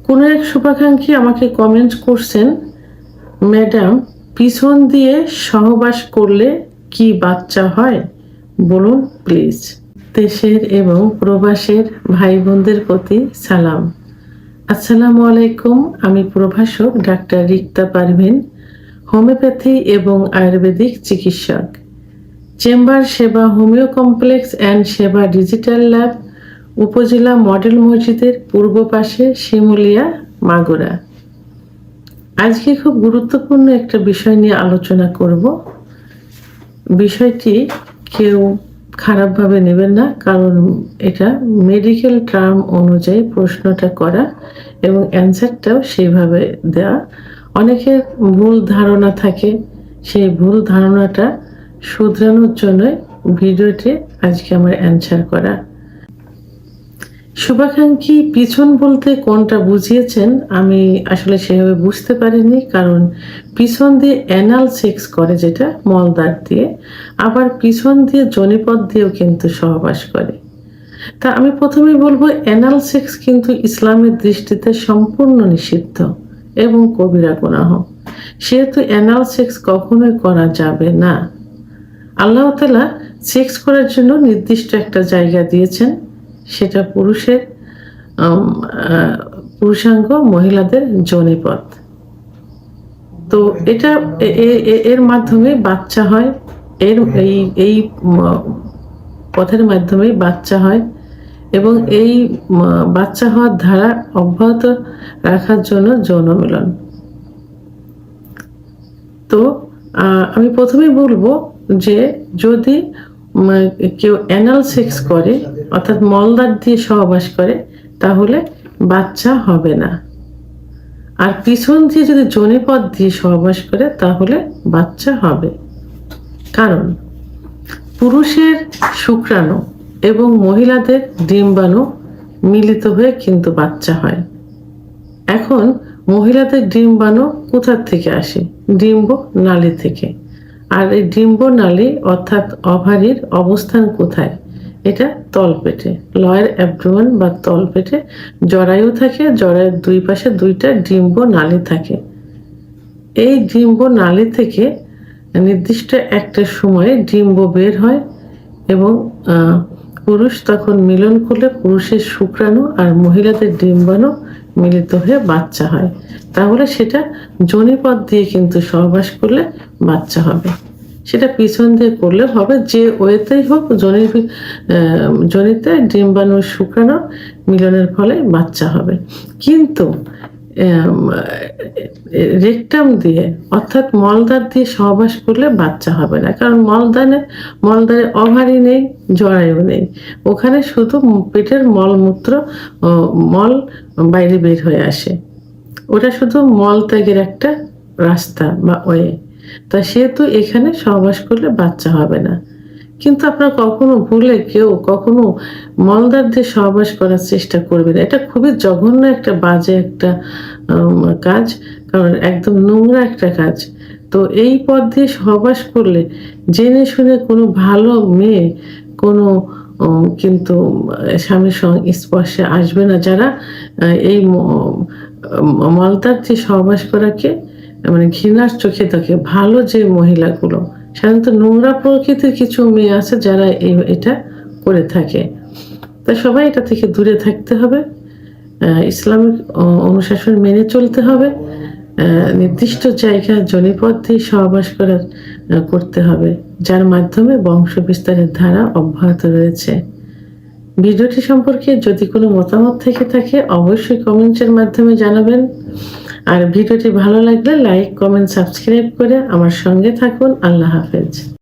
কোনো এক শুভাকাঙ্ক্ষী আমাকে কমেন্ট করছেন, ম্যাডাম পিছন দিয়ে সহবাস করলে কি বাচ্চা হয় বলুন প্লিজ। দেশের এবং প্রবাসের ভাই বোনদের প্রতি সালাম। আসসালামু আলাইকুম। আমি প্রভাষক ডাক্তার রিক্তা পারভিন, হোমিওপ্যাথি এবং আয়ুর্বেদিক চিকিৎসক, চেম্বার সেবা হোমিও কমপ্লেক্স অ্যান্ড সেবা ডিজিটাল ল্যাব, উপজেলা মডেল মসজিদের পূর্ব পাশে, শিমুলিয়া, মাগুরা। আজকে খুব গুরুত্বপূর্ণ একটা বিষয় নিয়ে আলোচনা করব। বিষয়টি কেউ খারাপভাবে নেবেন না, কারণ এটা মেডিকেল টার্ম অনুযায়ী প্রশ্নটা করা এবং অ্যান্সারটাও সেইভাবে দেওয়া। অনেকের ভুল ধারণা থাকে, সেই ভুল ধারণাটা শুধরানোর জন্য ভিডিওটি আজকে আমার অ্যান্সার করা। শুভাকাঙ্ক্ষী পিছন বলতে কোনটা বুঝিয়েছেন আমি আসলে সেভাবে বুঝতে পারিনি, কারণ পিছন দিয়ে অ্যানাল সেক্স করে যেটা মলদ্বার দিয়ে, আবার পিছন দিয়ে যোনিপথ দিয়েও কিন্তু সহবাস করে। তা আমি প্রথমেই বলবো, অ্যানাল সেক্স কিন্তু ইসলামের দৃষ্টিতে সম্পূর্ণ নিষিদ্ধ এবং কবিরা গুনাহ। সেহেতু অ্যানাল সেক্স কখনোই করা যাবে না। আল্লাহ তাআলা সেক্স করার জন্য নির্দিষ্ট একটা জায়গা দিয়েছেন, সেটা পুরুষাঙ্গ, মহিলাদের যোনিপথ। তো এটা এর মাধ্যমে বাচ্চা হয়, এই পথের মাধ্যমে বাচ্চা হয় এবং এই বাচ্চা হওয়ার ধারা অব্যাহত রাখার জন্য যৌন মিলন। তো আমি প্রথমেই বলবো যে যদি কেউ অ্যানাল সেক্স করে, অর্থাৎ মলদ্বার দিয়ে সহবাস করে, তাহলে বাচ্চা হবে না। আর পিছন দিয়ে যদি যোনিপথ দিয়ে সহবাস করে তাহলে বাচ্চা হবে। কারণ পুরুষের শুক্রাণু এবং মহিলাদের ডিম্বাণু মিলিত হয়ে কিন্তু বাচ্চা হয়। এখন মহিলাদের ডিম্বাণু কোথা থেকে আসে? ডিম্ব নালী থেকে। আর এই ডিম্ব নালী অর্থাৎ ওভারির অবস্থান কোথায়? এটা তলপেটে, লয়ার অ্যাবডোমেন বা তলপেটে জরায়ু থাকে। জরায়ুর দুই পাশে দুইটা ডিম্ব নালী থাকে। এই ডিম্ব নালী থেকে নির্দিষ্ট একটা সময়ে ডিম্ব বের হয় এবং পুরুষ তখন মিলন করলে পুরুষের শুক্রাণু আর মহিলাদের ডিম্বাণু মিলিত হয়ে বাচ্চা হয়। তাহলে সেটা যোনিপথ দিয়ে কিন্তু সহবাস করলে বাচ্চা হবে। সেটা পিছন দিয়ে করলে হবে, যে ওয়েতেই হোক, যোনিতে ডিম্বাণু শুক্রাণু মিলনের ফলে বাচ্চা হবে। কিন্তু রেকটাম দিয়ে অর্থাৎ মলদ্বার দিয়ে সহবাস করলে বাচ্চা হবে না, কারণ মলদ্বারে ওভারি নেই, জরায়ু নেই। ওখানে শুধু পেটের মলমূত্র, মল বাইরে বের হয়ে আসে। ওটা শুধু মল ত্যাগের একটা রাস্তা বা ওয়ে। তা সেহেতু এখানে সহবাস করলে বাচ্চা হবে না। কিন্তু আপনারা কখনো ভুলে কেউ কখনো মলদ্বার দিয়ে সহবাস করার চেষ্টা করবে না। এটা খুবই জঘন্য একটা বাজে একটা কাজ, কারণ একদম নোংরা একটা কাজ। তো এই পথ দিয়ে সহবাস করলে জেনে শুনে কোনো ভালো মেয়ে কোনো কিন্তু স্বামীর সঙ্গে স্পর্শে আসবে না, যারা এই মলদ্বার দিয়ে সহবাস করাকে মানে ঘৃণার চোখে দেখে। ভালো যে মহিলাগুলো, সাধারণত নোংরা প্রকৃতির কিছু মেয়ে আছে যারা এটা করে থাকে। তা সবাই এটা থেকে দূরে থাকতে হবে, ইসলামিক অনুশাসন মেনে চলতে হবে, নির্দিষ্ট জায়গায় যোনিপথ দিয়ে সহবাস করতে হবে, যার মাধ্যমে বংশ বিস্তারের ধারা অব্যাহত রয়েছে। ভিডিওটি সম্পর্কে যদি কোনো মতামত থেকে থাকে অবশ্যই কমেন্টের মাধ্যমে জানাবেন। আর ভিডিওটি ভালো লাগলে লাইক, কমেন্ট, সাবস্ক্রাইব করে আমার সঙ্গে থাকুন। আল্লাহ হাফেজ।